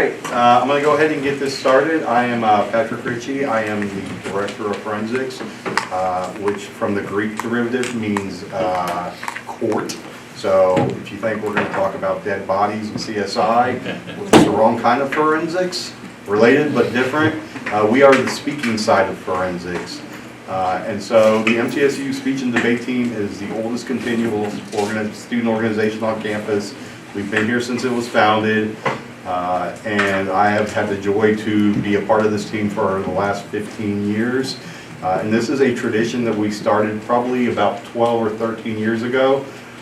right, I'm going to go ahead and get this started. I am Patrick Ritchie. I am the Director of Forensics, which from the Greek derivative means court. So if you think we're going to talk about dead bodies and CSI, it's the wrong kind of forensics, related but different. We are the speaking side of forensics. And so the MTSU Speech and Debate Team is the oldest continual student organization on campus. We've been here since it was founded, and I have had the joy to be a part of this team for the last 15 years. And this is a tradition that we started probably about 12 or 13 years ago,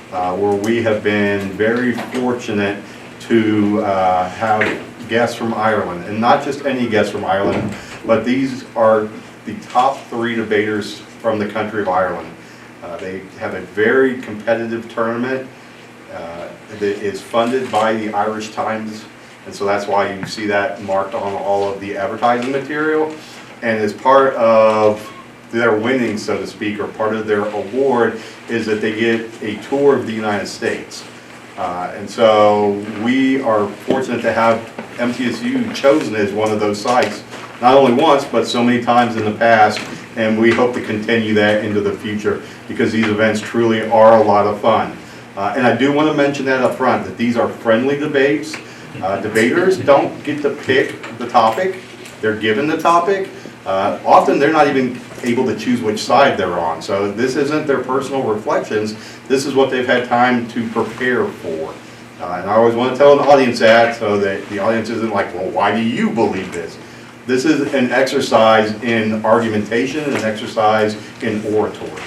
where we have been very fortunate to have guests from Ireland, and not just any guests from Ireland, but these are the top 3 debaters from the country of Ireland. They have a very competitive tournament that is funded by the Irish Times, and so that's why you see that marked on all of the advertising material. And as part of their winnings, so to speak, or part of their award, is that they get a tour of the United States. And so we are fortunate to have MTSU chosen as one of those sites, not only once, but so many times in the past, and we hope to continue that into the future because these events truly are a lot of fun. And I do want to mention that up front, that these are friendly debates. Debaters don't get to pick the topic, they're given the topic. Often they're not even able to choose which side they're on. So this isn't their personal reflections, this is what they've had time to prepare for. And I always want to tell an audience that, so that the audience isn't like, well, why do you believe this? This is an exercise in argumentation and an exercise in oratory.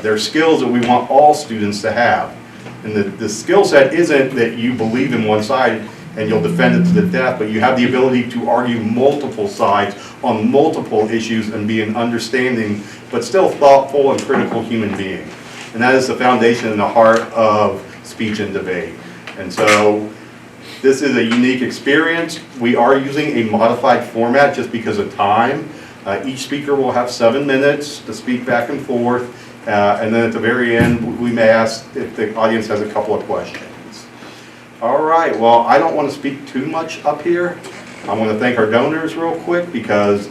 They're skills that we want all students to have. And the skill set isn't that you believe in one side and you'll defend it to the death, but you have the ability to argue multiple sides on multiple issues and be an understanding, but still thoughtful and critical human being. And that is the foundation and the heart of speech and debate. And so this is a unique experience. We are using a modified format just because of time. Each speaker will have 7 minutes to speak back and forth. And then at the very end, we may ask if the audience has a couple of questions. All right, well, I don't want to speak too much up here. I want to thank our donors real quick because,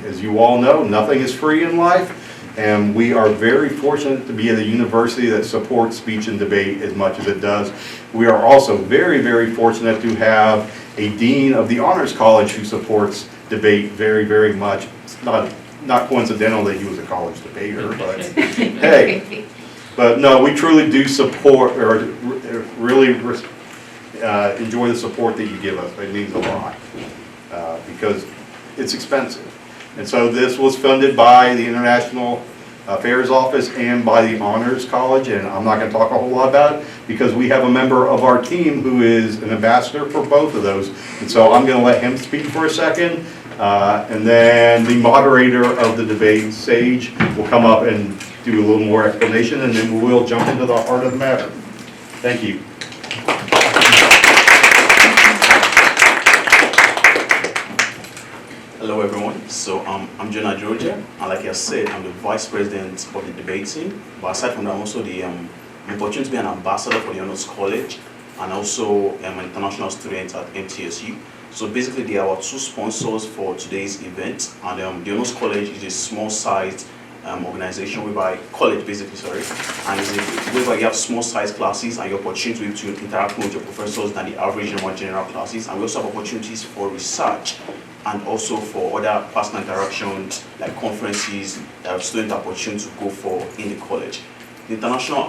as you all know, nothing is free in life. And we are very fortunate to be at a university that supports speech and debate as much as it does. We are also very, very fortunate to have a dean of the Honors College who supports debate very, very much. It's not coincidental that he was a college debater, but hey. But no, we truly do support, or really enjoy the support that you give us. It means a lot because it's expensive. And so this was funded by the International Affairs Office and by the Honors College, and I'm not going to talk a whole lot about it because we have a member of our team who is an ambassador for both of those. And so I'm going to let him speak for a second, and then the moderator of the debate, Sage, will come up and do a little more explanation, and then we'll jump into the heart of the matter. Thank you. Hello everyone, so I'm Jonah Georgia, and like I said, I'm the Vice President of the debate team, but aside from that, I'm also the opportunity to be an ambassador for the Honors College, and also an international student at MTSU. So basically, they are our 2 sponsors for today's event, and the Honors College is a small-sized organization whereby, college basically, sorry, and it's whereby you have small-sized classes and your opportunity to interact with your professors than the average and more general classes, and we also have opportunities for research and also for other personal interactions like conferences that students have opportunity to go for in the college. The International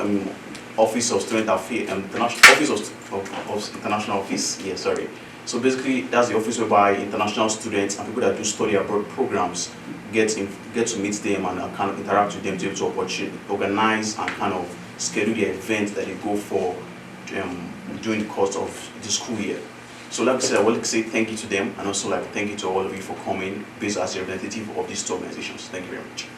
Office of Student Affairs, International Office, yeah, sorry. So basically, that's the office whereby international students and people that do study abroad programs get to meet them and kind of interact with them to be able to organize and kind of schedule the events that they go for during the course of the school year. So like I said, I would like to say thank you to them, and also like thank you to all of you for coming based as a representative of these 2 organizations. Thank you very much.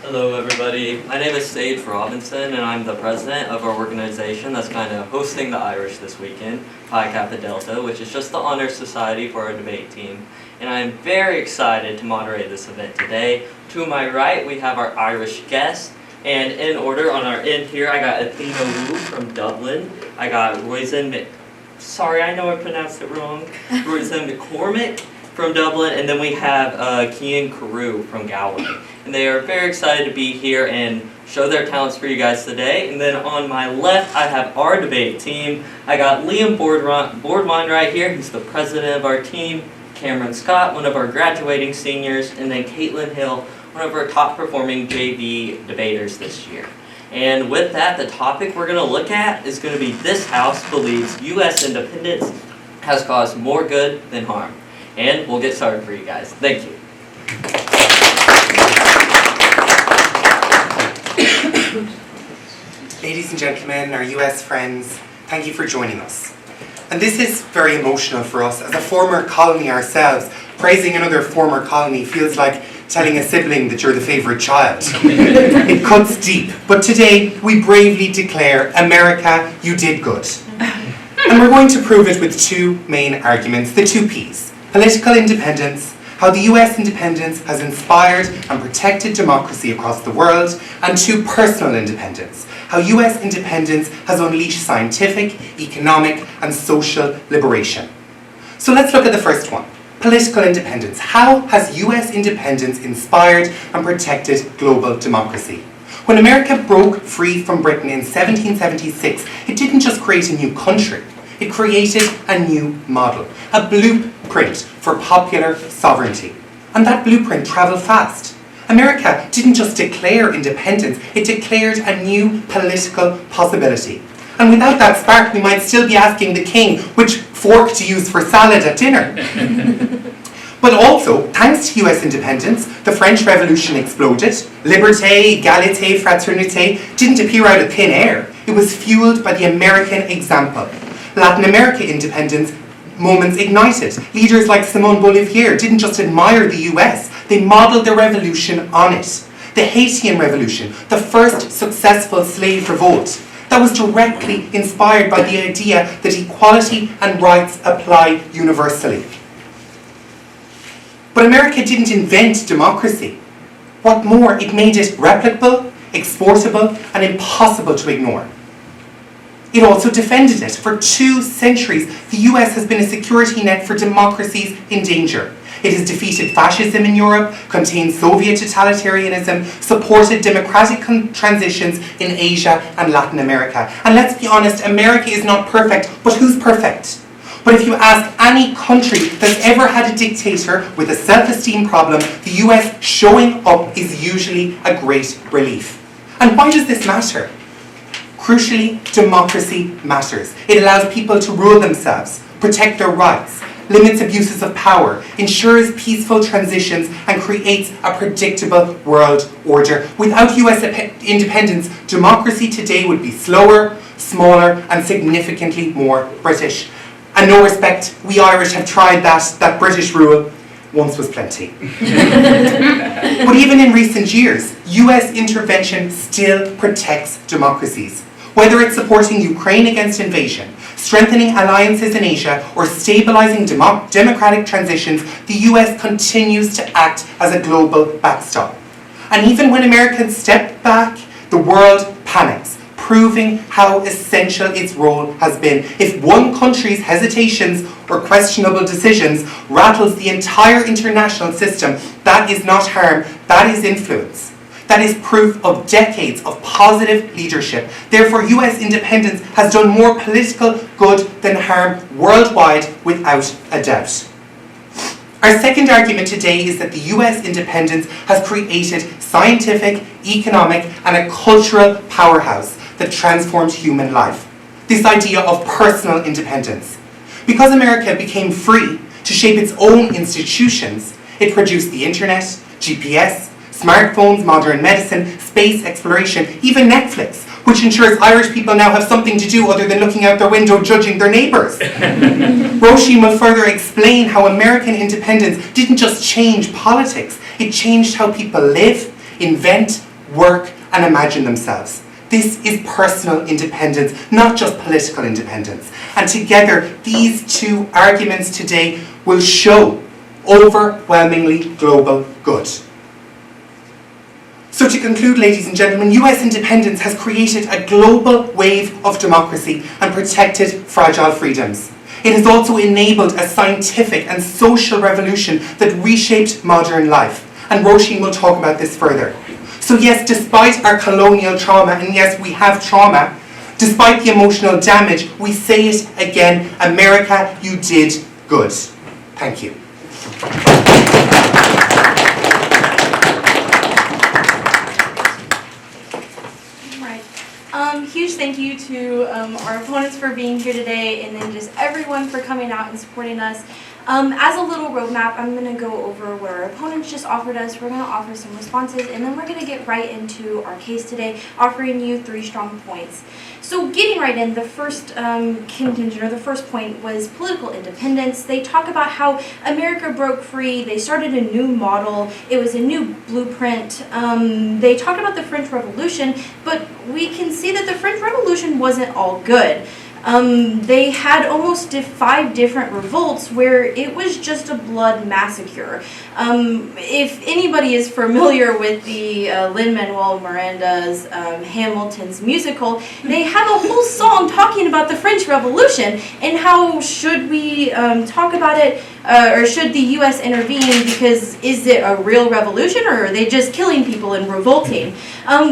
Hello everybody, my name is Sage Robinson and I'm the president of our organization that's kind of hosting the Irish this weekend, Pi Kappa Delta, which is just the honor society for our debate team. And I'm very excited to moderate this event today. To my right we have our Irish guest, And in order, on our end here, I got Athena Wu from Dublin. I got sorry, I know I pronounced it wrong. Roisin McCormick from Dublin, and then we have Kian Carew from Galway. And they are very excited to be here and show their talents for you guys today. And then on my left, I have our debate team. I got Liam Boardwine right here, who's the president of our team, Cameron Scott, one of our graduating seniors, and then Caitlin Hill, one of our top performing JV debaters this year. And with that, the topic we're going to look at is going to be this House believes U.S. independence has caused more good than harm. And we'll get started for you guys. Thank you. Ladies and gentlemen, our US friends, thank you for joining us. And this is very emotional for us. As a former colony ourselves, praising another former colony feels like telling a sibling that you're the favourite child. It cuts deep. But today, we bravely declare, America, you did good. And we're going to prove it with two main arguments, the two Ps. Political independence, how the US independence has inspired and protected democracy across the world, and two, personal independence, how US independence has unleashed scientific, economic, and social liberation. So let's look at the first one, political independence. How has US independence inspired and protected global democracy? When America broke free from Britain in 1776, it didn't just create a new country, it created a new model, a blueprint for popular sovereignty. And that blueprint travelled fast. America didn't just declare independence, it declared a new political possibility. And without that spark, we might still be asking the king which fork to use for salad at dinner. But also, thanks to US independence, the French Revolution exploded. Liberté, égalité, fraternité didn't appear out of thin air. It was fueled by the American example. Latin America independence moments ignited. Leaders like Simón Bolívar didn't just admire the US, they modelled their revolution on it. The Haitian Revolution, the first successful slave revolt, that was directly inspired by the idea that equality and rights apply universally. But America didn't invent democracy. What more, it made it replicable, exportable, and impossible to ignore. It also defended it. For 2 centuries, the US has been a security net for democracies in danger. It has defeated fascism in Europe, contained Soviet totalitarianism, supported democratic transitions in Asia and Latin America. And let's be honest, America is not perfect, but who's perfect? But if you ask any country that's ever had a dictator with a self-esteem problem, the US showing up is usually a great relief. And why does this matter? Crucially, democracy matters. It allows people to rule themselves, protect their rights, limits abuses of power, ensures peaceful transitions, and creates a predictable world order. Without US independence, democracy today would be slower, smaller, and significantly more British. And no respect, we Irish have tried that British rule. Once was plenty. But even in recent years, US intervention still protects democracies. Whether it's supporting Ukraine against invasion, strengthening alliances in Asia, or stabilizing democratic transitions, the US continues to act as a global backstop. And even when Americans step back, the world panics, proving how essential its role has been. If one country's hesitations or questionable decisions rattles the entire international system, that is not harm, that is influence. That is proof of decades of positive leadership. Therefore, US independence has done more political good than harm worldwide without a doubt. Our second argument today is that the US independence has created scientific, economic, and a cultural powerhouse that transformed human life. This idea of personal independence. Because America became free to shape its own institutions, it produced the internet, GPS, smartphones, modern medicine, space exploration, even Netflix, which ensures Irish people now have something to do other than looking out their window judging their neighbours. Roisin will further explain how American independence didn't just change politics, it changed how people live, invent, work, and imagine themselves. This is personal independence, not just political independence. And together, these two arguments today will show overwhelmingly global good. So to conclude, ladies and gentlemen, US independence has created a global wave of democracy and protected fragile freedoms. It has also enabled a scientific and social revolution that reshaped modern life. And Roisin will talk about this further. So yes, despite our colonial trauma, and yes, we have trauma, despite the emotional damage, we say it again, America, you did good. Thank you. Huge thank you to our opponents for being here today, and then just everyone for coming out and supporting us. As a little roadmap, I'm going to go over what our opponents just offered us. We're going to offer some responses, and then we're going to get right into our case today, offering you 3 strong points. So getting right in, the first contingent, or the first point, was political independence. They talk about how America broke free, they started a new model, it was a new blueprint. They talk about the French Revolution, but we can see that the French Revolution wasn't all good. They had almost 5 different revolts where it was just a blood massacre. If anybody is familiar with the Lin-Manuel Miranda's Hamilton's musical, they have a whole song talking about the French Revolution and how should we talk about it, or should the U.S. intervene, because is it a real revolution or are they just killing people and revolting?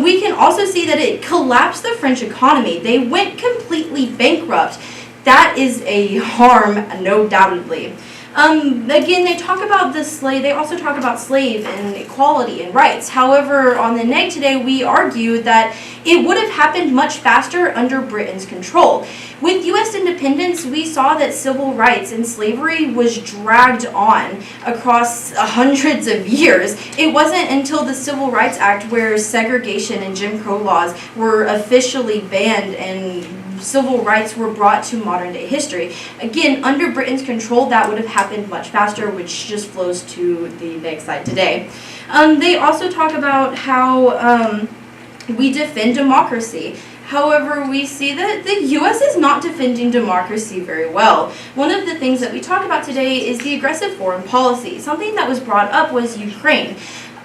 We can also see that it collapsed the French economy. They went completely bankrupt. That is a harm, no doubtedly. Again, they talk about the slave. They also talk about slave and equality and rights. However, on the neg today, we argue that it would have happened much faster under Britain's control. With U.S. independence, we saw that civil rights and slavery was dragged on across hundreds of years. It wasn't until the Civil Rights Act where segregation and Jim Crow laws were officially banned and civil rights were brought to modern day history. Again, under Britain's control, that would have happened much faster, which just flows to the next slide today. They also talk about how we defend democracy. However, we see that the U.S. is not defending democracy very well. One of the things that we talk about today is the aggressive foreign policy. Something that was brought up was Ukraine.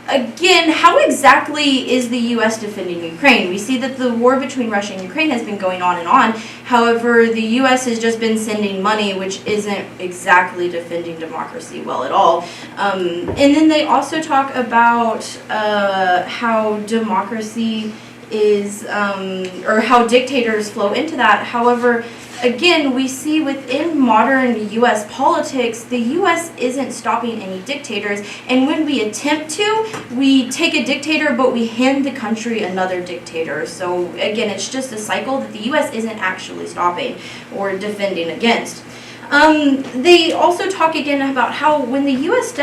Again, how exactly is the U.S. defending Ukraine? We see that the war between Russia and Ukraine has been going on and on. However, the U.S. has just been sending money, which isn't exactly defending democracy well at all. And then they also talk about how democracy is, or how dictators flow into that. However, again, we see within modern U.S. politics, the U.S. isn't stopping any dictators, and when we attempt to, we take a dictator, but we hand the country another dictator. So again, it's just a cycle that the U.S. isn't actually stopping or defending against. They also talk again about how when the U.S.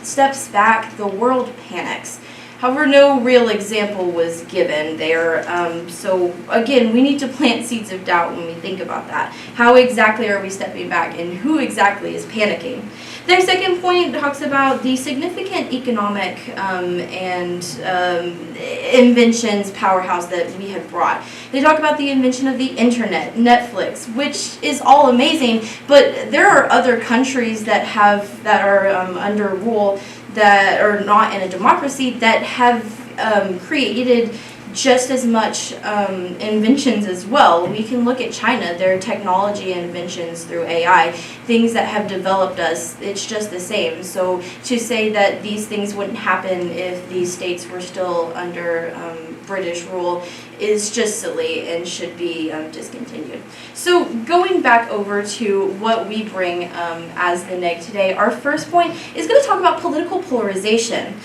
steps back, the world panics. However, no real example was given there. So again, we need to plant seeds of doubt when we think about that. How exactly are we stepping back, and who exactly is panicking? Their second point talks about the significant economic and inventions powerhouse that we have brought. They talk about the invention of the internet, Netflix, which is all amazing, but there are other countries that are under rule that are not in a democracy that have created just as much inventions as well. We can look at China, their technology inventions through AI, things that have developed us, it's just the same. So to say that these things wouldn't happen if these states were still under British rule is just silly and should be discontinued. So going back over to what we bring as the neg today, our first point is going to talk about political polarization.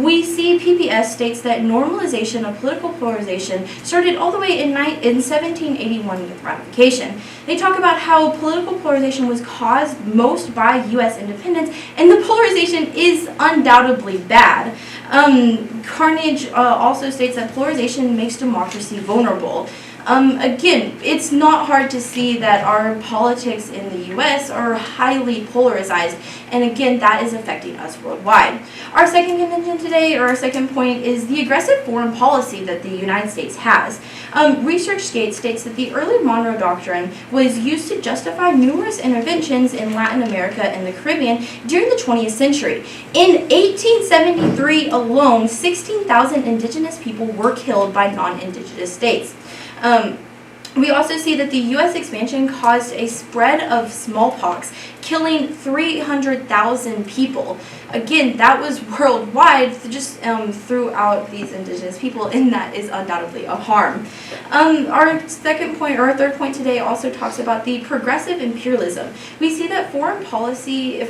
We see PPS states that normalization of political polarization started all the way in 1781 with ratification. They talk about how political polarization was caused most by U.S. independence, and the polarization is undoubtedly bad. Carnage also states that polarization makes democracy vulnerable. Again, it's not hard to see that our politics in the US are highly polarized, and again, that is affecting us worldwide. Our second contention today, or our second point, is the aggressive foreign policy that the United States has. Research states that the early Monroe Doctrine was used to justify numerous interventions in Latin America and the Caribbean during the 20th century. In 1873 alone, 16,000 indigenous people were killed by non-indigenous states. We also see that the U.S. expansion caused a spread of smallpox, killing 300,000 people. Again, that was worldwide, just throughout these indigenous people, and that is undoubtedly a harm. Our second point, or our third point today, also talks about the progressive imperialism. We see that foreign policy in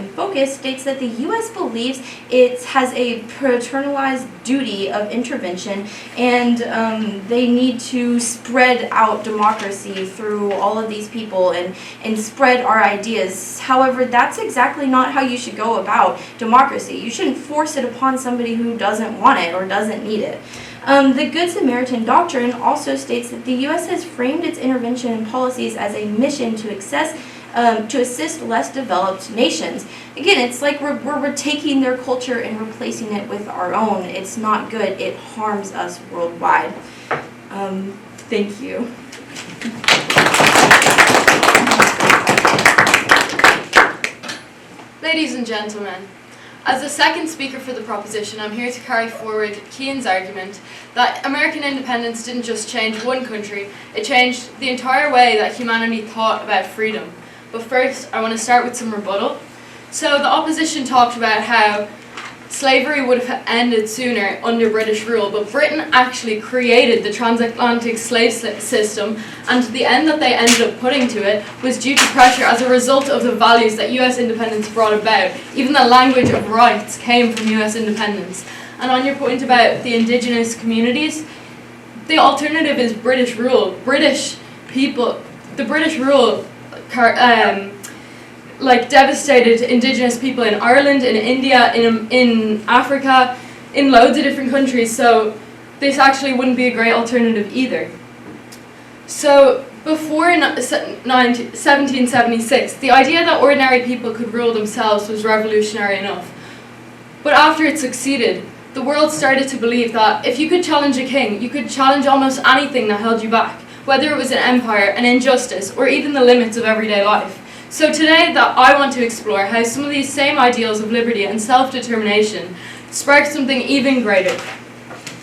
focus states that the U.S. believes it has a paternalized duty of intervention, and they need to spread out democracy through all of these people and spread our ideas. However, that's exactly not how you should go about democracy. You shouldn't force it upon somebody who doesn't want it or doesn't need it. The Good Samaritan Doctrine also states that the U.S. has framed its intervention policies as a mission to assist less developed nations. Again, it's like we're taking their culture and replacing it with our own. It's not good. It harms us worldwide. Thank you. Ladies and gentlemen, as the second speaker for the proposition, I'm here to carry forward Keane's argument that American independence didn't just change one country, it changed the entire way that humanity thought about freedom. But first, I want to start with some rebuttal. So the opposition talked about how slavery would have ended sooner under British rule, but Britain actually created the transatlantic slave system, and the end that they ended up putting to it was due to pressure as a result of the values that US independence brought about. Even the language of rights came from US independence. And on your point about the indigenous communities, the alternative is British rule. British people, the British rule devastated indigenous people in Ireland, in India, in Africa, in loads of different countries, so this actually wouldn't be a great alternative either. So before 1776, the idea that ordinary people could rule themselves was revolutionary enough. But after it succeeded, the world started to believe that if you could challenge a king, you could challenge almost anything that held you back, whether it was an empire, an injustice, or even the limits of everyday life. So today I want to explore how some of these same ideals of liberty and self-determination sparked something even greater.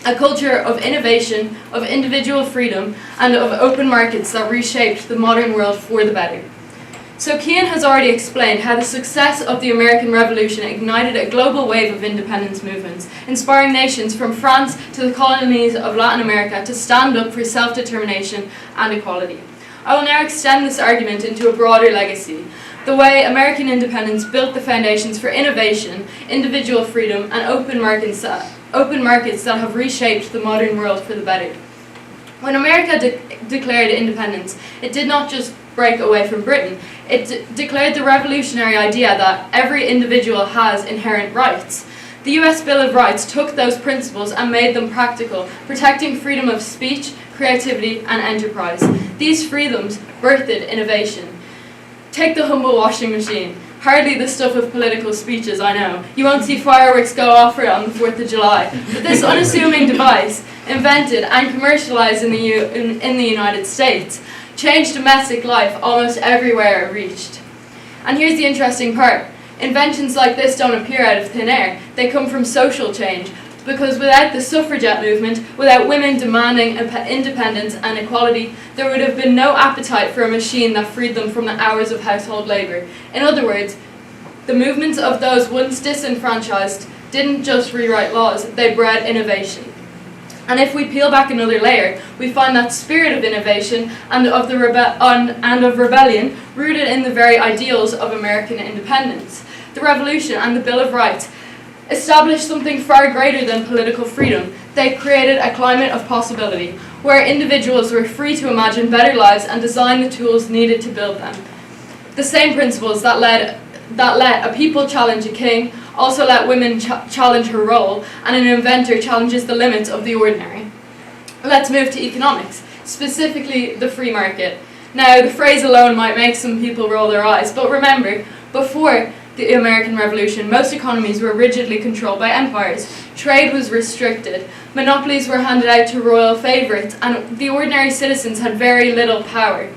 A culture of innovation, of individual freedom, and of open markets that reshaped the modern world for the better. So Keane has already explained how the success of the American Revolution ignited a global wave of independence movements, inspiring nations from France to the colonies of Latin America to stand up for self-determination and equality. I will now extend this argument into a broader legacy, the way American independence built the foundations for innovation, individual freedom, and open markets that have reshaped the modern world for the better. When America declared independence, it did not just break away from Britain. It declared the revolutionary idea that every individual has inherent rights. The US Bill of Rights took those principles and made them practical, protecting freedom of speech, creativity, and enterprise. These freedoms birthed innovation. Take the humble washing machine. Hardly the stuff of political speeches, I know. You won't see fireworks go off for it on the 4th of July. But this unassuming device, invented and commercialized in the United States, changed domestic life almost everywhere it reached. And here's the interesting part. Inventions like this don't appear out of thin air. They come from social change, because without the suffragette movement, without women demanding independence and equality, there would have been no appetite for a machine that freed them from the hours of household labour. In other words, the movements of those once disenfranchised didn't just rewrite laws, they bred innovation. And if we peel back another layer, we find that spirit of innovation and of rebellion rooted in the very ideals of American independence. The Revolution and the Bill of Rights established something far greater than political freedom. They created a climate of possibility, where individuals were free to imagine better lives and design the tools needed to build them. The same principles that let a people challenge a king also let women challenge her role, and an inventor challenges the limits of the ordinary. Let's move to economics. specifically the free market. Now, the phrase alone might make some people roll their eyes, but remember, before the American Revolution, most economies were rigidly controlled by empires. Trade was restricted, monopolies were handed out to royal favourites, and the ordinary citizens had very little power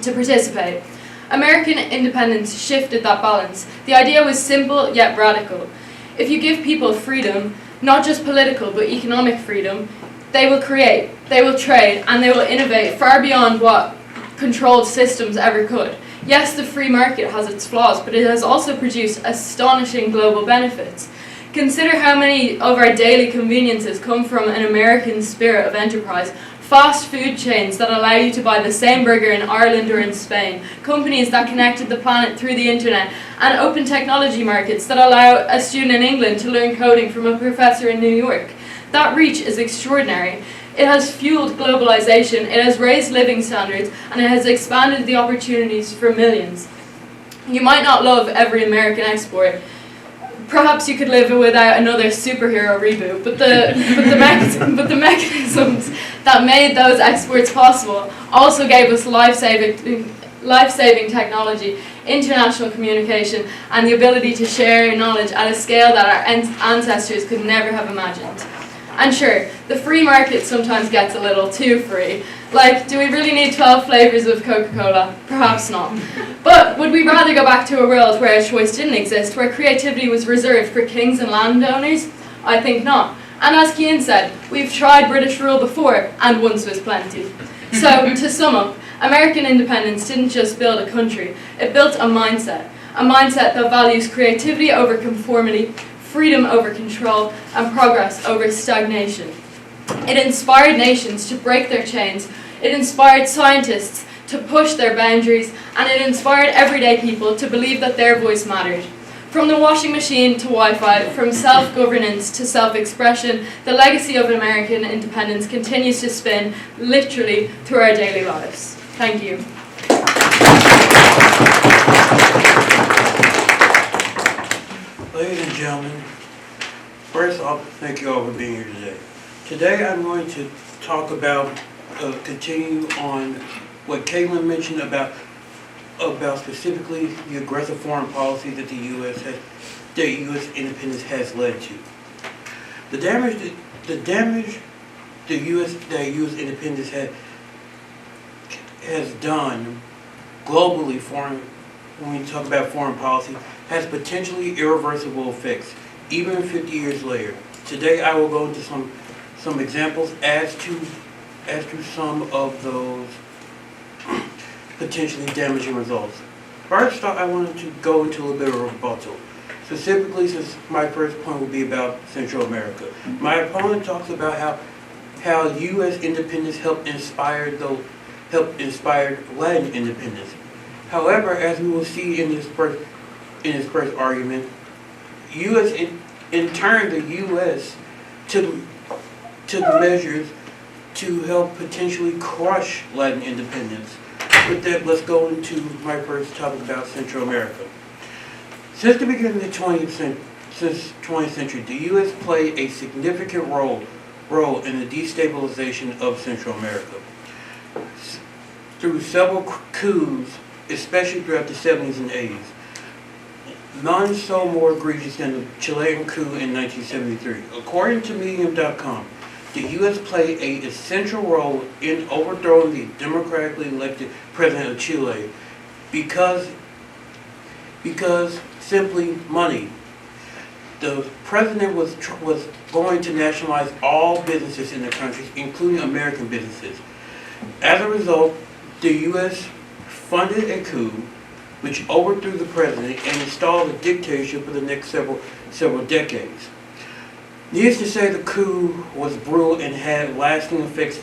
to participate. American independence shifted that balance. The idea was simple yet radical. If you give people freedom, not just political but economic freedom, they will create, they will trade, and they will innovate far beyond what controlled systems ever could. Yes, the free market has its flaws, but it has also produced astonishing global benefits. Consider how many of our daily conveniences come from an American spirit of enterprise. Fast food chains that allow you to buy the same burger in Ireland or in Spain, companies that connected the planet through the internet, and open technology markets that allow a student in England to learn coding from a professor in New York. That reach is extraordinary. It has fueled globalization, it has raised living standards, and it has expanded the opportunities for millions. You might not love every American export. Perhaps you could live without another superhero reboot, but the mechanisms that made those exports possible also gave us life-saving technology, international communication, and the ability to share knowledge at a scale that our ancestors could never have imagined. And sure, the free market sometimes gets a little too free. Like, do we really need 12 flavours of Coca-Cola? Perhaps not. But would we rather go back to a world where choice didn't exist, where creativity was reserved for kings and landowners? I think not. And as Cian said, we've tried British rule before, and once was plenty. So, to sum up, American independence didn't just build a country, it built a mindset that values creativity over conformity, freedom over control, and progress over stagnation. It inspired nations to break their chains, it inspired scientists to push their boundaries, and it inspired everyday people to believe that their voice mattered. From the washing machine to Wi-Fi, from self-governance to self-expression, the legacy of American independence continues to spin literally through our daily lives. Thank you. Ladies and gentlemen, first off, thank you all for being here today. Today I'm going to talk about, continue on what Caitlin mentioned about specifically the aggressive foreign policy that the U.S. independence has led to. The damage the U.S. independence has done globally when we talk about foreign policy has potentially irreversible effects, even 50 years later. Today I will go into some examples as to some of those potentially damaging results. First, I wanted to go into a little bit of a rebuttal. Specifically, since my first point will be about Central America. My opponent talks about how U.S. independence helped inspire Latin independence. However, as we will see in his first argument, in turn the U.S. took measures to help potentially crush Latin independence. With that, let's go into my first topic about Central America. Since the beginning of the 20th century, the U.S. played a significant role in the destabilization of Central America. Through several coups, especially throughout the 70s and 80s. None so more egregious than the Chilean coup in 1973. According to Medium.com, the U.S. played an essential role in overthrowing the democratically elected president of Chile because simply money. The president was going to nationalize all businesses in the country, including American businesses. As a result, the U.S. funded a coup which overthrew the president and installed a dictatorship for the next several decades. Needless to say, the coup was brutal and had lasting effects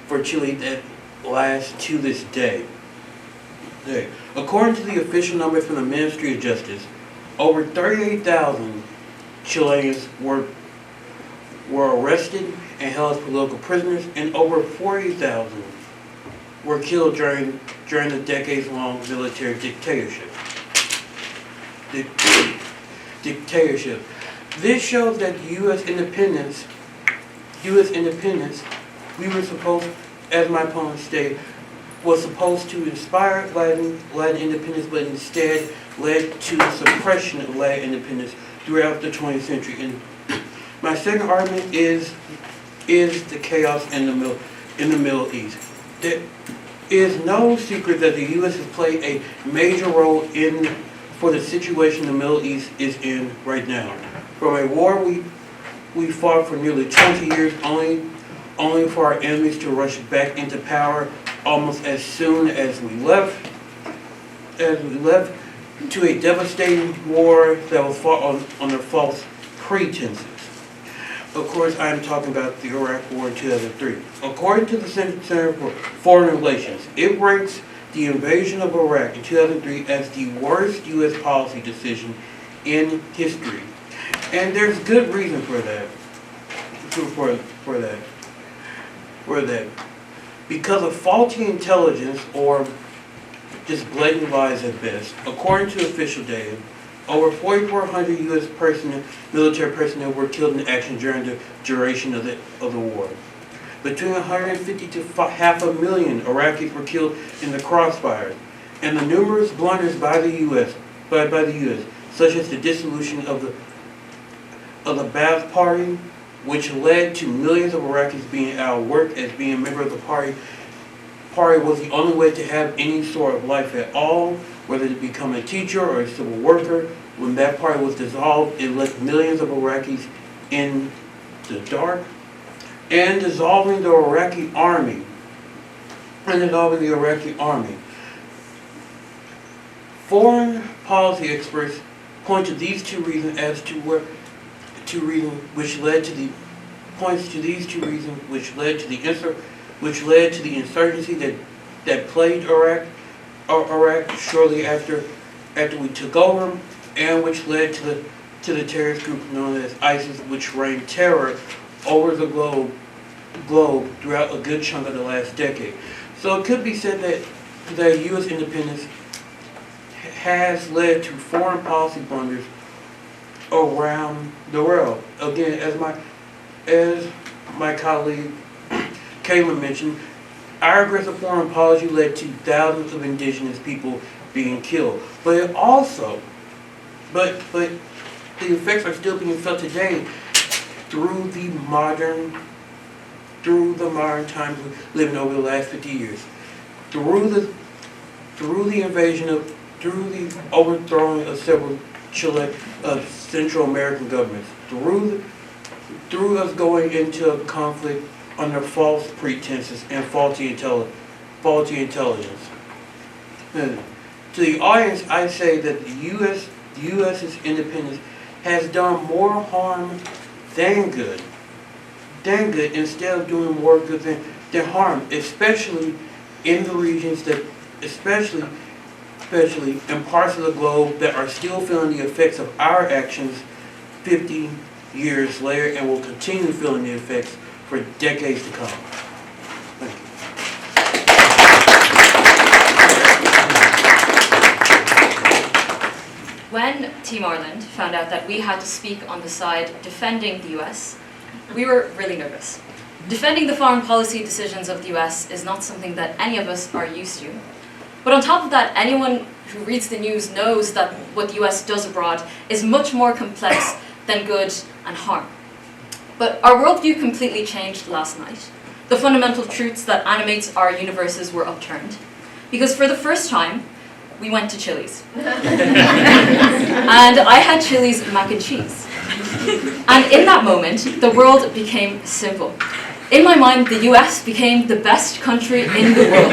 for Chile that last to this day. According to the official numbers from the Ministry of Justice, over 38,000 Chileans were arrested and held as political prisoners, and over 40,000 were killed during the decades-long military dictatorship. This shows that U.S. independence, we were supposed as my opponent stated, was supposed to inspire Latin independence, but instead led to the suppression of Latin independence throughout the 20th century. And my second argument is the chaos in the Middle East. There is no secret that the U.S. has played a major role for the situation the Middle East is in right now. From a war we fought for nearly 20 years, only for our enemies to rush back into power almost as soon as we left, to a devastating war that was fought under false pretenses. Of course, I am talking about the Iraq War in 2003. According to the Center for Foreign Relations, it ranks the invasion of Iraq in 2003 as the worst U.S. policy decision in history. And there's good reason for that. For that. Because of faulty intelligence or just blatant lies at best. According to official data, over 4,400 U.S. military personnel were killed in action during the duration of the war. Between 150 to 500,000 Iraqis were killed in the crossfire, and the numerous blunders by the U.S., such as the dissolution of the Ba'ath Party, which led to millions of Iraqis being out of work, as being a member of the party was the only way to have any sort of life at all, whether to become a teacher or a civil worker. When that party was dissolved, it left millions of Iraqis in the dark. And dissolving the Iraqi army. Foreign policy experts point to these two reasons which led to the insurgency that plagued Iraq shortly after we took over, and which led to the terrorist group known as ISIS, which reigned terror over the globe throughout a good chunk of the last decade. So it could be said that U.S. independence has led to foreign policy blunders around the world. Again, as my colleague Kayla mentioned, our aggressive foreign policy led to thousands of indigenous people being killed. But the effects are still being felt today through the modern times we live in over the last 50 years. Through the overthrowing of several Central American governments, through us going into a conflict under false pretenses and faulty intelligence. And to the audience, I say that the U.S.'s independence has done more harm than good, instead of doing more good than harm, especially in the regions especially in parts of the globe that are still feeling the effects of our actions 50 years later, and will continue feeling the effects for decades to come. Thank you. When Team Ireland found out that we had to speak on the side defending the US, we were really nervous. Defending the foreign policy decisions of the US is not something that any of us are used to. But on top of that, anyone who reads the news knows that what the US does abroad is much more complex than good and harm. But our worldview completely changed last night. The fundamental truths that animates our universes were upturned. Because for the first time, we went to Chili's. And I had Chili's mac and cheese. And in that moment, the world became simple. In my mind, the US became the best country in the world.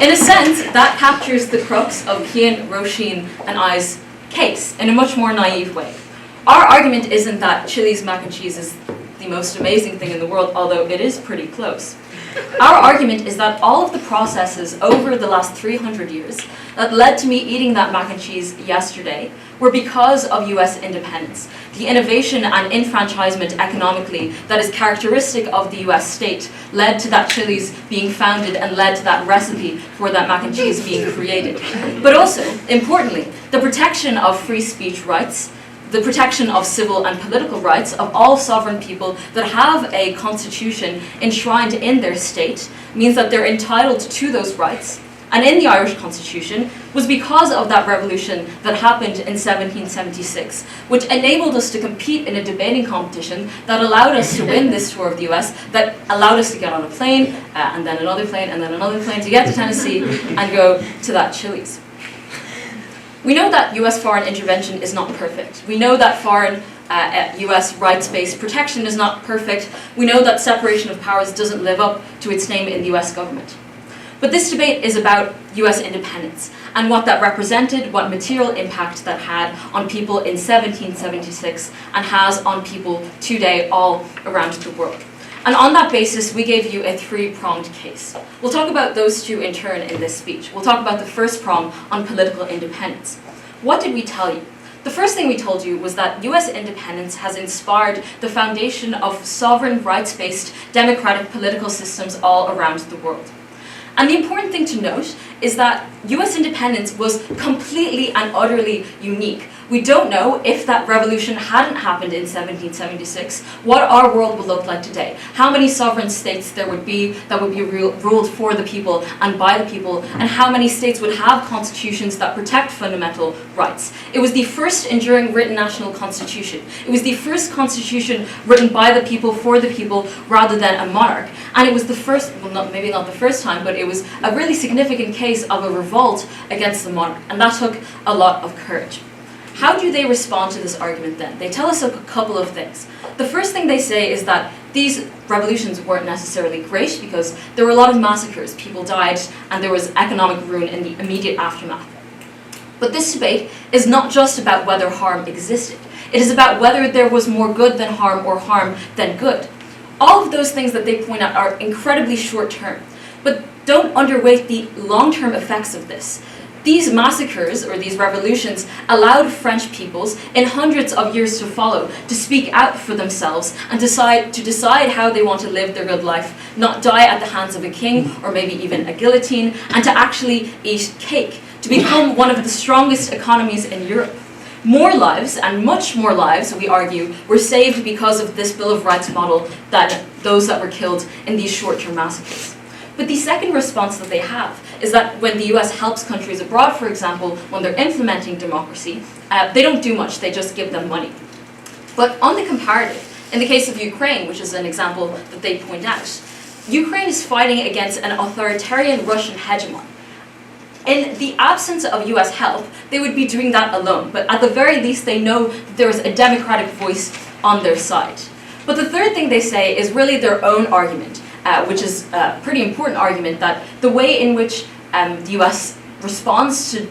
In a sense, that captures the crux of Cian, Roisin, and I's case in a much more naive way. Our argument isn't that Chili's mac and cheese is the most amazing thing in the world, although it is pretty close. Our argument is that all of the processes over the last 300 years that led to me eating that mac and cheese yesterday were because of US independence. The innovation and enfranchisement economically that is characteristic of the US state led to that Chili's being founded and led to that recipe for that mac and cheese being created. But also, importantly, the protection of free speech rights, the protection of civil and political rights of all sovereign people that have a constitution enshrined in their state means that they're entitled to those rights. And in the Irish Constitution was because of that revolution that happened in 1776, which enabled us to compete in a debating competition that allowed us to win this tour of the US, that allowed us to get on a plane, and then another plane, and then another plane to get to Tennessee and go to that Chili's. We know that US foreign intervention is not perfect. We know that foreign US rights-based protection is not perfect. We know that separation of powers doesn't live up to its name in the US government. But this debate is about US independence and what that represented, what material impact that had on people in 1776 and has on people today all around the world. And on that basis, we gave you a three-pronged case. We'll talk about those two in turn in this speech. We'll talk about the first prong on political independence. What did we tell you? The first thing we told you was that US independence has inspired the foundation of sovereign rights-based democratic political systems all around the world. And the important thing to note is that US independence was completely and utterly unique. We don't know if that revolution hadn't happened in 1776, what our world would look like today. How many sovereign states there would be that would be ruled for the people and by the people, and how many states would have constitutions that protect fundamental rights. It was the first enduring written national constitution. It was the first constitution written by the people for the people rather than a monarch. And it was the first, well, maybe not the first time, but it was a really significant case of a revolt against the monarch, and that took a lot of courage. How do they respond to this argument then? They tell us a couple of things. The first thing they say is that these revolutions weren't necessarily great because there were a lot of massacres, people died, and there was economic ruin in the immediate aftermath. But this debate is not just about whether harm existed. It is about whether there was more good than harm or harm than good. All of those things that they point out are incredibly short term, but don't underweight the long-term effects of this. These massacres, or these revolutions, allowed French peoples, in hundreds of years to follow, to speak out for themselves and to decide how they want to live their good life, not die at the hands of a king, or maybe even a guillotine, and to actually eat cake, to become one of the strongest economies in Europe. More lives, and much more lives, we argue, were saved because of this Bill of Rights model than those that were killed in these short-term massacres. But the second response that they have is that when the US helps countries abroad, for example, when they're implementing democracy, they don't do much, they just give them money. But on the comparative, in the case of Ukraine, which is an example that they point out, Ukraine is fighting against an authoritarian Russian hegemon. In the absence of US help, they would be doing that alone, but at the very least they know that there is a democratic voice on their side. But the third thing they say is really their own argument, which is a pretty important argument, that the way in which the US responds to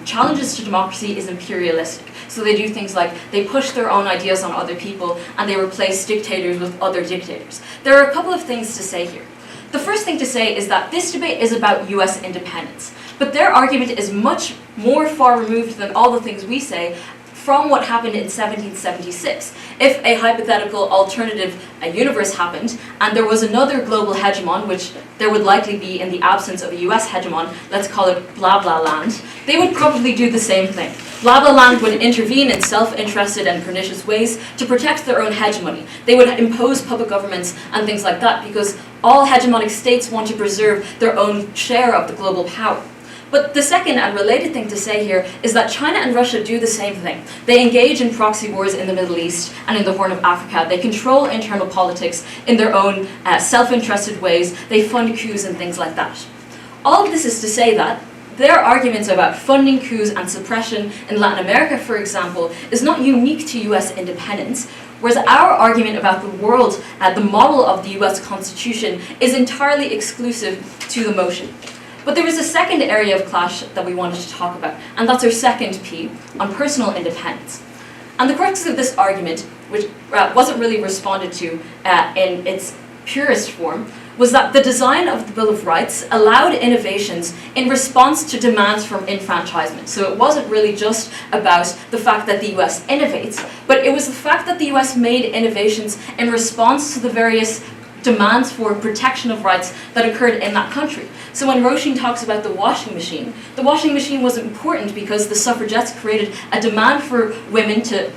challenges to democracy is imperialistic. So they do things like they push their own ideas on other people and they replace dictators with other dictators. There are a couple of things to say here. The first thing to say is that this debate is about US independence, but their argument is much more far removed than all the things we say from what happened in 1776. If a hypothetical alternative universe happened, and there was another global hegemon, which there would likely be in the absence of a US hegemon, let's call it blah blah land, they would probably do the same thing. Blah blah land would intervene in self-interested and pernicious ways to protect their own hegemony. They would impose puppet governments and things like that because all hegemonic states want to preserve their own share of the global power. But the second and related thing to say here is that China and Russia do the same thing. They engage in proxy wars in the Middle East and in the Horn of Africa. They control internal politics in their own self-interested ways. They fund coups and things like that. All of this is to say that their arguments about funding coups and suppression in Latin America, for example, is not unique to US independence, whereas our argument about the world, the model of the US Constitution, is entirely exclusive to the motion. But there was a second area of clash that we wanted to talk about, and that's our second P, on personal independence. And the crux of this argument, which wasn't really responded to in its purest form, was that the design of the Bill of Rights allowed innovations in response to demands from enfranchisement. So it wasn't really just about the fact that the US innovates, but it was the fact that the US made innovations in response to the various demands for protection of rights that occurred in that country. So when Roisin talks about the washing machine was important because the suffragettes created a demand for women to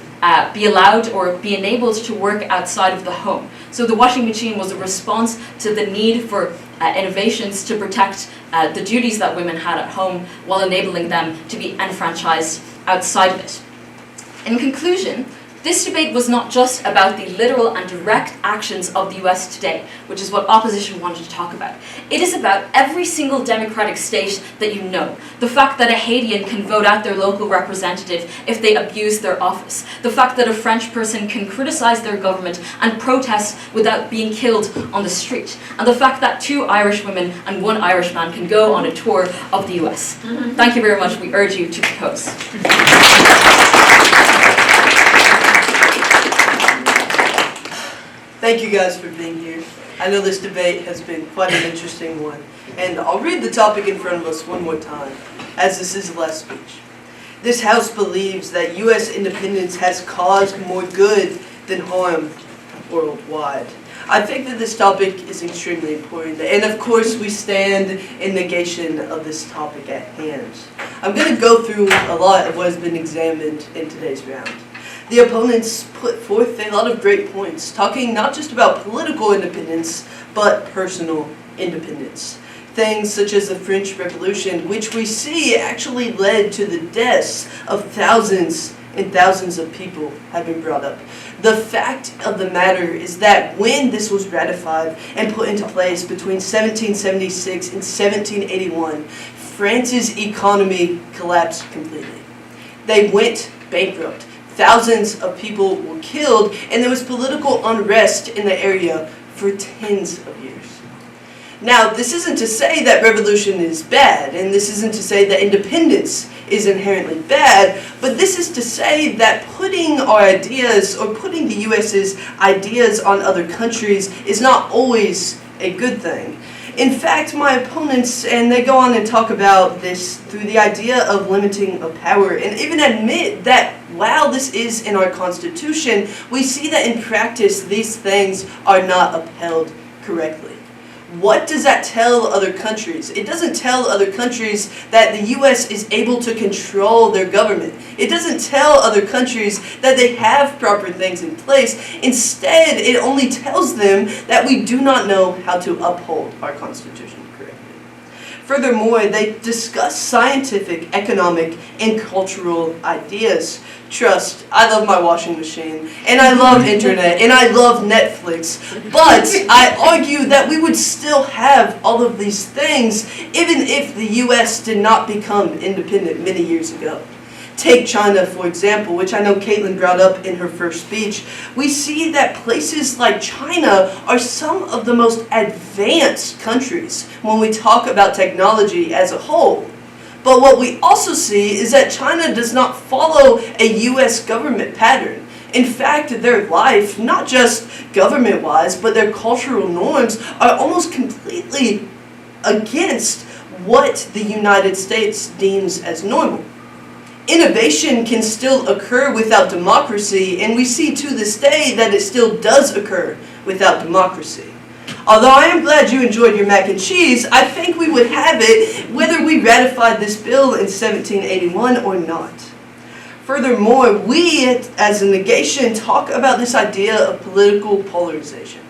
be allowed or be enabled to work outside of the home. So the washing machine was a response to the need for innovations to protect the duties that women had at home while enabling them to be enfranchised outside of it. In conclusion, this debate was not just about the literal and direct actions of the US today, which is what opposition wanted to talk about. It is about every single democratic state that you know. The fact that a Haitian can vote out their local representative if they abuse their office. The fact that a French person can criticize their government and protest without being killed on the street. And the fact that 2 Irish women and 1 Irish man can go on a tour of the US. Thank you very much. We urge you to propose. Thank you guys for being here. I know this debate has been quite an interesting one, and I'll read the topic in front of us one more time, as this is the last speech. This House believes that U.S. independence has caused more good than harm worldwide. I think that this topic is extremely important, and of course we stand in negation of this topic at hand. I'm going to go through a lot of what has been examined in today's round. The opponents put forth a lot of great points, talking not just about political independence, but personal independence. Things such as the French Revolution, which we see actually led to the deaths of thousands and thousands of people, have been brought up. The fact of the matter is that when this was ratified and put into place between 1776 and 1781, France's economy collapsed completely. They went bankrupt. Thousands of people were killed, and there was political unrest in the area for tens of years. Now, this isn't to say that revolution is bad, and this isn't to say that independence is inherently bad, but this is to say that putting our ideas, or putting the US's ideas on other countries, is not always a good thing. In fact, my opponents, and they go on and talk about this through the idea of limiting of power, and even admit that while this is in our Constitution, we see that in practice these things are not upheld correctly. What does that tell other countries? It doesn't tell other countries that the US is able to control their government. It doesn't tell other countries that they have proper things in place. Instead, it only tells them that we do not know how to uphold our Constitution correctly. Furthermore, they discuss scientific, economic, and cultural ideas. Trust, I love my washing machine, and I love internet, and I love Netflix, but I argue that we would still have all of these things even if the US did not become independent many years ago. Take China, for example, which I know Caitlin brought up in her first speech. We see that places like China are some of the most advanced countries when we talk about technology as a whole. But what we also see is that China does not follow a US government pattern. In fact, their life, not just government-wise, but their cultural norms are almost completely against what the United States deems as normal. Innovation can still occur without democracy, and we see to this day that it still does occur without democracy. Although I am glad you enjoyed your mac and cheese, I think we would have it whether we ratified this bill in 1781 or not. Furthermore, we, as a negation, talk about this idea of political polarization.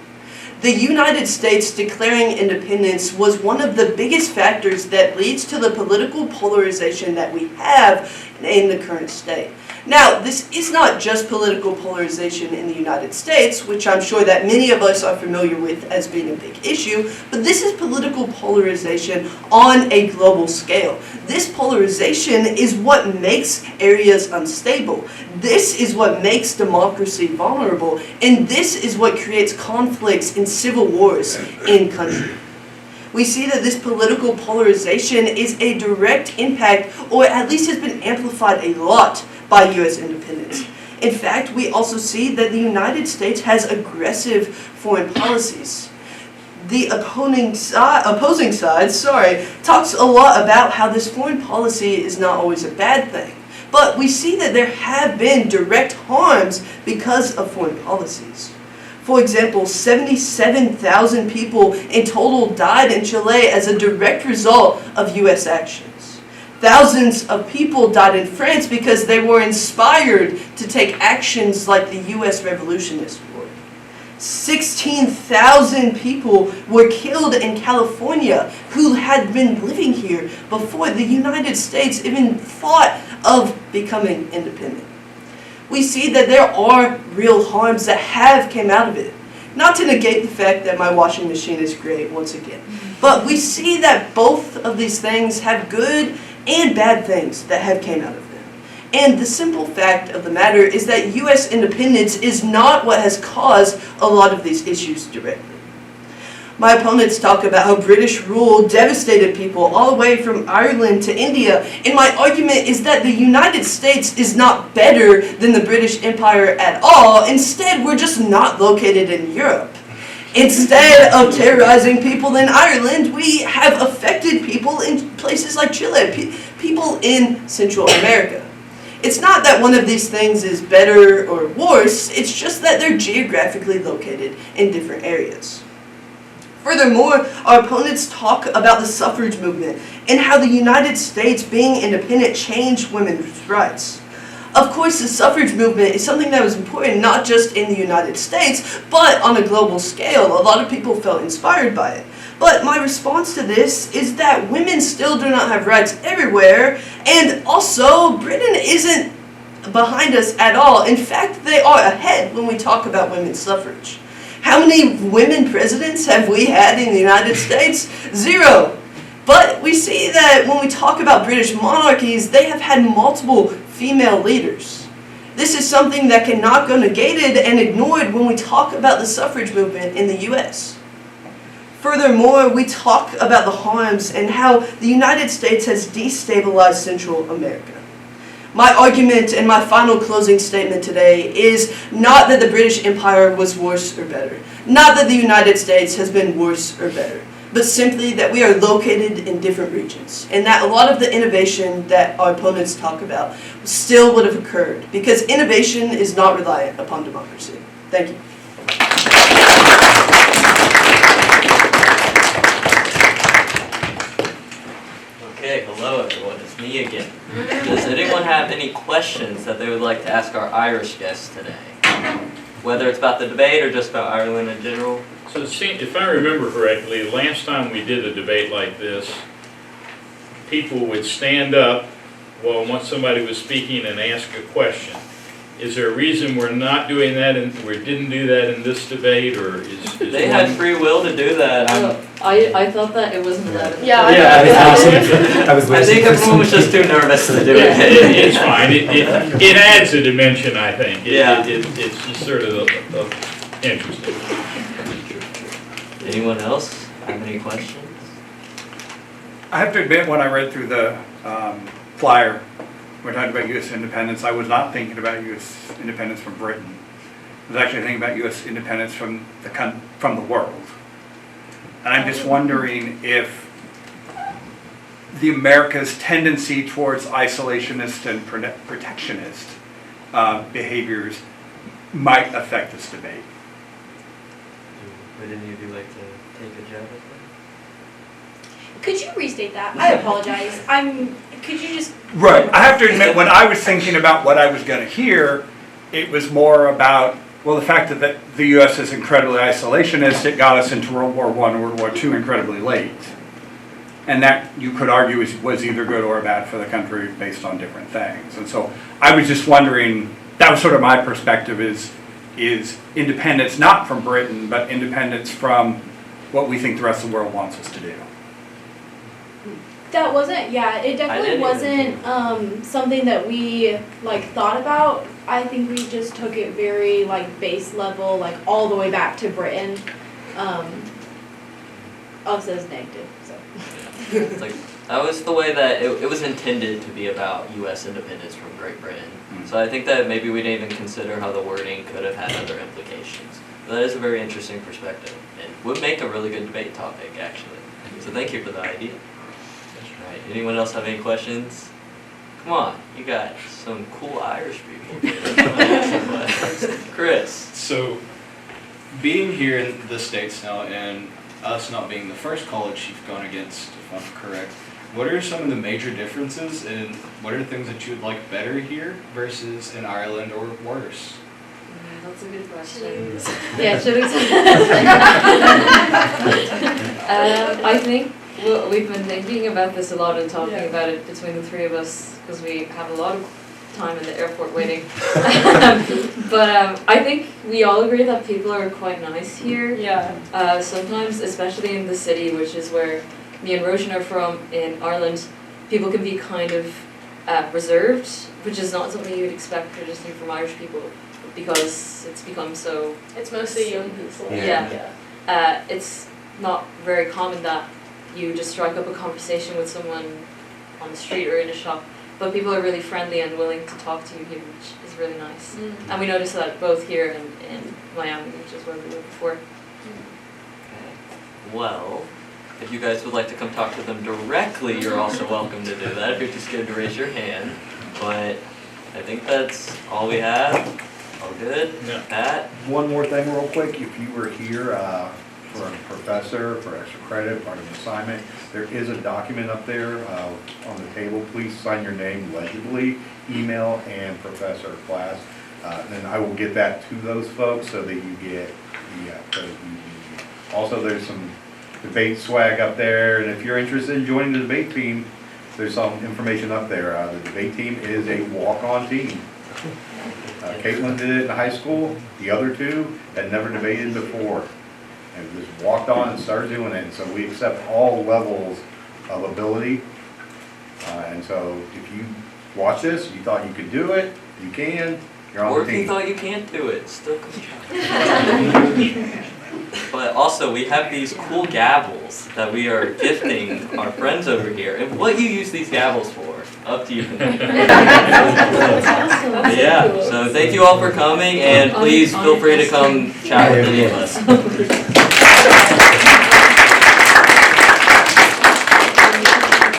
The United States declaring independence was one of the biggest factors that leads to the political polarization that we have in the current state. Now, this is not just political polarization in the United States, which I'm sure that many of us are familiar with as being a big issue, but this is political polarization on a global scale. This polarization is what makes areas unstable. This is what makes democracy vulnerable, and this is what creates conflicts and civil wars in countries. We see that this political polarization is a direct impact, or at least has been amplified a lot by U.S. independence. In fact, we also see that the United States has aggressive foreign policies. The opposing side talks a lot about how this foreign policy is not always a bad thing. But we see that there have been direct harms because of foreign policies. For example, 77,000 people in total died in Chile as a direct result of U.S. actions. Thousands of people died in France because they were inspired to take actions like the US Revolutionist War. 16,000 people were killed in California who had been living here before the United States even thought of becoming independent. We see that there are real harms that have come out of it. Not to negate the fact that my washing machine is great once again, but we see that both of these things have good and bad things that have came out of them. And the simple fact of the matter is that US independence is not what has caused a lot of these issues directly. My opponents talk about how British rule devastated people all the way from Ireland to India, and my argument is that the United States is not better than the British Empire at all. Instead, we're just not located in Europe. Instead of terrorizing people in Ireland, we have affected people in places like Chile, people in Central America. It's not that one of these things is better or worse, it's just that they're geographically located in different areas. Furthermore, our opponents talk about the suffrage movement and how the United States being independent changed women's rights. Of course, the suffrage movement is something that was important not just in the United States, but on a global scale. A lot of people felt inspired by it. But my response to this is that women still do not have rights everywhere, and also Britain isn't behind us at all. In fact, they are ahead when we talk about women's suffrage. How many women presidents have we had in the United States? 0. But we see that when we talk about British monarchies, they have had multiple female leaders. This is something that cannot go negated and ignored when we talk about the suffrage movement in the US. Furthermore, we talk about the harms and how the United States has destabilized Central America. My argument and my final closing statement today is not that the British Empire was worse or better, not that the United States has been worse or better, but simply that we are located in different regions, and that a lot of the innovation that our opponents talk about still would have occurred, because innovation is not reliant upon democracy. Thank you. Okay, hello everyone, it's me again. Does anyone have any questions that they would like to ask our Irish guests today? Whether it's about the debate or just about Ireland in general? So if I remember correctly, the last time we did a debate like this, people would stand up once somebody was speaking and ask a question. Is there a reason we're not doing that and we didn't do that in this debate, or is They had free will to do that. I thought that it wasn't that. Yeah, I was I think everyone was just too nervous to do it. It's fine. It adds a dimension, I think. It's just sort of interesting. Anyone else have any questions? I have to admit, when I read through the flyer, we're talking about U.S. independence, I was not thinking about U.S. independence from Britain. I was actually thinking about U.S. independence from the world. And I'm just wondering if the America's tendency towards isolationist and protectionist behaviors might affect this debate. Would any of you like to take a jab at that? Could you restate that? I apologize. Could you just... Right. I have to admit, when I was thinking about what I was going to hear, it was more about, well, the fact that the U.S. is incredibly isolationist, it got us into World War I and World War II incredibly late. And that, you could argue, was either good or bad for the country based on different things. And so I was just wondering, that was sort of my perspective, is independence not from Britain, but independence from what we think the rest of the world wants us to do. That wasn't, yeah, it definitely wasn't something that we thought about. I think we just took it very base level, all the way back to Britain. Us as negative, so. It's that was the way that it was intended to be about U.S. independence from Great Britain. So I think that maybe we didn't even consider how the wording could have had other implications. But that is a very interesting perspective and would make a really good debate topic, actually. So thank you for the idea. Right. Anyone else have any questions? Come on, you got some cool Irish people here. Chris. So, being here in the States now, and us not being the first college you've gone against, if I'm correct, what are some of the major differences and what are things that you would like better here versus in Ireland or worse? That's a good question. Choose. Yeah, choose. I think we've been thinking about this a lot and talking about it between the three of us because we have a lot of time in the airport waiting. But I think we all agree that people are quite nice here. Yeah. Sometimes, especially in the city, which is where me and Roshan are from in Ireland, people can be kind of reserved, which is not something you'd expect traditionally from Irish people because it's become so. It's mostly young people. Yeah. It's not very common that you just strike up a conversation with someone on the street or in a shop, but people are really friendly and willing to talk to you here, which is really nice. And we noticed that both here and in Miami, which is where we were before. Well, if you guys would like to come talk to them directly, you're also welcome to do that if you're too scared to raise your hand. But I think that's all we have. All good? Yeah. Pat? One more thing real quick, if you were here for a professor, for extra credit, part of an assignment, there is a document up there on the table. Please sign your name legibly, email and professor class. Then I will get that to those folks so that you get the credit you need. Also, there's some debate swag up there, and if you're interested in joining the debate team, there's some information up there. The debate team is a walk-on team. Caitlin did it in high school. The other two had never debated before and just walked on and started doing it. And so we accept all levels of ability. And so if you watch this, you thought you could do it, you can. You're on Or the if you team. thought you can't do it, still come try. But also, we have these cool gavels that we are gifting our friends over here. And what you use these gavels for, up to you. Yeah, so thank you all for coming, and please feel free to come chat with any of us.